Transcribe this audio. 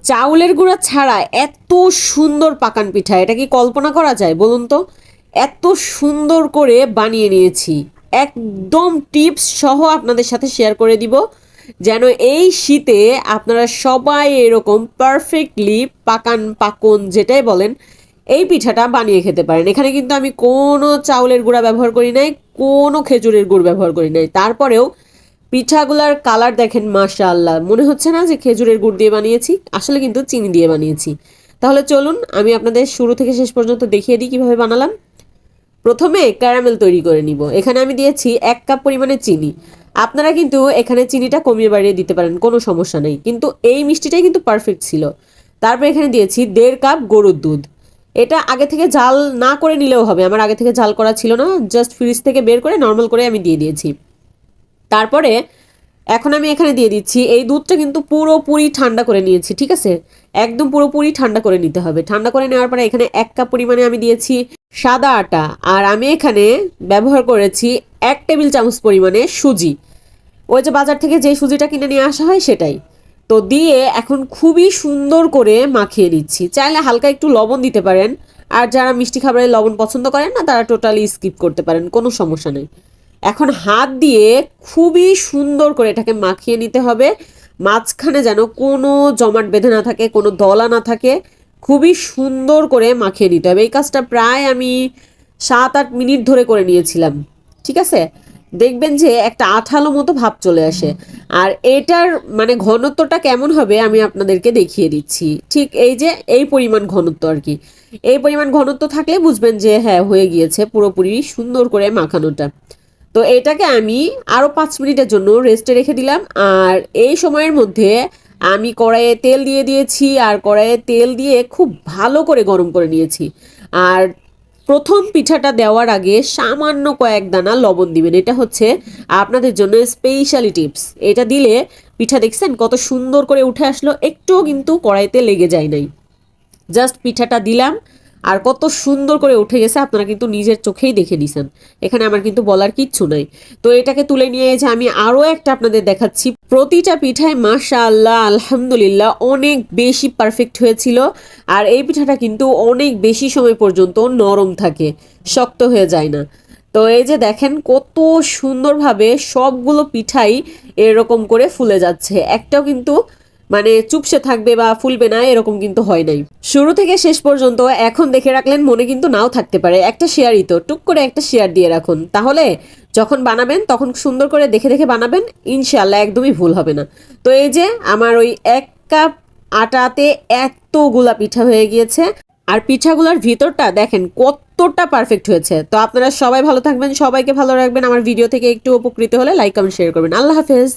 চাউলের গুঁড়া ছাড়া এত সুন্দর পাকান পিঠা এটা কি কল্পনা করা যায় বলুন তো? এত সুন্দর করে বানিয়ে নিয়েছি, একদম টিপস সহ আপনাদের সাথে শেয়ার করে দিব, যেন এই শীতে আপনারা সবাই এরকম পারফেক্টলি পাকান পাকন যেটাই বলেন এই পিঠাটা বানিয়ে খেতে পারেন। এখানে কিন্তু আমি কোনো চাউলের গুঁড়া ব্যবহার করি নাই, কোনো খেজুরের গুড় ব্যবহার করি নাই, তারপরেও পিঠাগুলার কালার দেখেন, মাশাআল্লাহ, মনে হচ্ছে না যে খেজুরের গুড় দিয়ে বানিয়েছি, আসলে কিন্তু চিনি দিয়ে বানিয়েছি। তাহলে চলুন আমি আপনাদের শুরু থেকে শেষ পর্যন্ত দেখিয়ে দিই কীভাবে বানালাম। প্রথমে ক্যারামেল তৈরি করে নিব। এখানে আমি দিয়েছি 1 কাপ পরিমাণে চিনি। আপনারা কিন্তু এখানে চিনিটা কমিয়ে বাড়িয়ে দিতে পারেন, কোনো সমস্যা নেই, কিন্তু এই মিষ্টিটাই কিন্তু পারফেক্ট ছিল। তারপর এখানে দিয়েছি 1.5 কাপ গরুর দুধ। এটা আগে থেকে জাল না করে নিলেও হবে, আমার আগে থেকে জাল করা ছিল না, জাস্ট ফ্রিজ থেকে বের করে নর্মাল করে আমি দিয়ে দিয়েছি। তারপরে এখন আমি এখানে দিয়ে দিচ্ছি, এই দুধটা কিন্তু পুরোপুরি ঠান্ডা করে নিয়েছি, ঠিক আছে? একদম পুরোপুরি ঠান্ডা করে নিতে হবে। ঠান্ডা করে নেওয়ার পরে এখানে 1 কাপ পরিমাণে আমি দিয়েছি সাদা আটা, আর আমি এখানে ব্যবহার করেছি 1 টেবিল চামচ পরিমাণে সুজি। ওই যে বাজার থেকে যে সুজিটা কিনে নিয়ে আসা হয় সেটাই। তো দিয়ে এখন খুবই সুন্দর করে মাখিয়ে নিচ্ছি। চাইলে হালকা একটু লবণ দিতে পারেন, আর যারা মিষ্টি খাবারে লবণ পছন্দ করেন না তারা টোটালি স্কিপ করতে পারেন, কোনো সমস্যা নেই। এখন হাত দিয়ে খুবই সুন্দর করে এটাকে মাখিয়ে নিতে হবে, মাঝখানে যেন কোনো জমাট বেঁধে না থাকে, কোনো দলা না থাকে, খুবই সুন্দর করে মাখিয়ে নিতে হবে। এই কাজটা প্রায় আমি 7-8 মিনিট ধরে করে নিয়েছিলাম, ঠিক আছে? দেখবেন যে একটা আঠালো মতো ভাব চলে আসে। আর এটার মানে ঘনত্বটা কেমন হবে আমি আপনাদেরকে দেখিয়ে দিচ্ছি। ঠিক এই যে এই পরিমাণ ঘনত্ব আর কি, এই পরিমাণ ঘনত্ব থাকলে বুঝবেন যে হ্যাঁ হয়ে গিয়েছে পুরোপুরি সুন্দর করে মাখানোটা। তো এটাকে আমি আরও 5 মিনিটের জন্য রেস্টে রেখে দিলাম। আর এই সময়ের মধ্যে আমি কড়াইয়ে তেল দিয়ে দিয়েছি, আর কড়াইয়ে তেল দিয়ে খুব ভালো করে গরম করে নিয়েছি। আর প্রথম পিঠাটা দেওয়ার আগে সামান্য কয়েক দানা লবণ দিবেন, এটা হচ্ছে আপনাদের জন্য স্পেশালি টিপস। এটা দিলে পিঠা দেখছেন কত সুন্দর করে উঠে আসলো, একটুও কিন্তু কড়াইতে লেগে যায় নাই। জাস্ট পিঠাটা দিলাম আর কত সুন্দর করে উঠে গেছে, আপনারা কিন্তু নিজের চোখেই দেখে নিছেন, এখানে আমার কিন্তু বলার কিচ্ছু নাই। তো এটাকে তুলে নিয়ে যে আমি আরও একটা আপনাদের দেখাচ্ছি। প্রতিটা পিঠায় মাশাআল্লাহ আলহামদুলিল্লাহ অনেক বেশি পারফেক্ট হয়েছিল। আর এই পিঠাটা কিন্তু অনেক বেশি সময় পর্যন্ত নরম থাকে, শক্ত হয়ে যায় না। তো এই যে দেখেন কত সুন্দরভাবে সবগুলো পিঠাই এরকম করে ফুলে যাচ্ছে, একটাও কিন্তু মানে চুপসে থাকবে বা ফুলবে না এরকম কিন্তু হয় নাই শুরু থেকে শেষ পর্যন্ত। এখন দেখে রাখলেন, মনে কিন্তু নাও থাকতে পারে, একটা শেয়ারই তো, টুক করে একটা শেয়ার দিয়ে রাখুন, তাহলে যখন বানাবেন তখন সুন্দর করে দেখে দেখে বানাবেন, ইনশাল্লাহ একদমই ভুল হবে না। তো এই যে আমার ওই 1 কাপ আটাতে এতগুলা পিঠা হয়ে গিয়েছে, আর পিঠাগুলোর ভিতরটা দেখেন কতটা পারফেক্ট হয়েছে। তো আপনারা সবাই ভালো থাকবেন, সবাইকে ভালো রাখবেন। আমার ভিডিও থেকে একটু উপকৃত হলে লাইক কমেন্ট শেয়ার করবেন। আল্লাহ হাফেজ।